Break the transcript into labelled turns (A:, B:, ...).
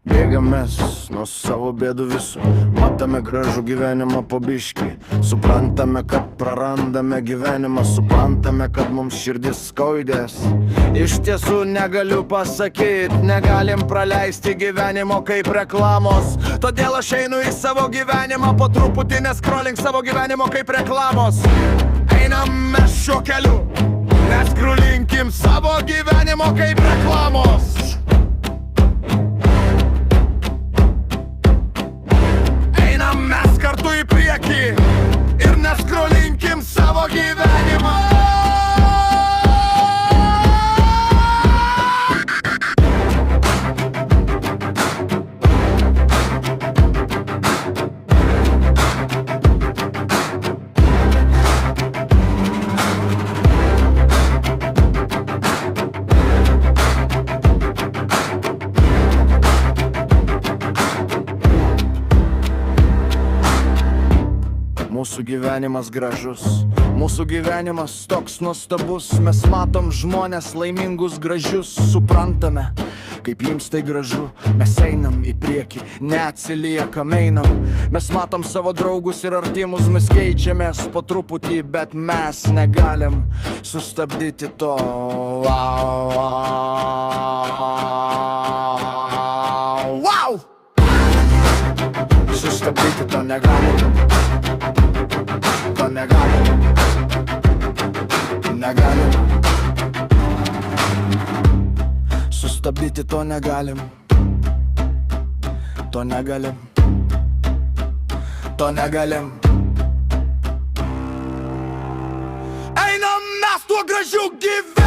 A: Bėgam mes nuo savo bėdų visų, matome gražų gyvenimą po biškį, suprantame, kad prarandame gyvenimą, suprantame, kad mums širdis skaudės. Iš tiesų negaliu pasakyti, negalim praleisti gyvenimo kaip reklamos, todėl aš einu į savo gyvenimą po truputį, neskrolink savo gyvenimo kaip reklamos. Einam mes šiuo keliu, neskrolinkim savo gyvenimo kaip reklamos. Mes kartu į priekį ir neskrolinkim savo gyvenimą. Mūsų gyvenimas gražus, mūsų gyvenimas toks nuostabus. Mes matom žmonės laimingus, gražius, suprantame, kaip jiems tai gražu. Mes einam į priekį, neatsiliekam, einam. Mes matom savo draugus ir artimus, mes keičiamės po truputį, bet mes negalim sustabdyti to. Wow! Sustabdyti to negalim. To negalim, negalim. Sustabdyti to negalim. To negalim. To negalim. Einam mes tuo gražiu gyvenimu.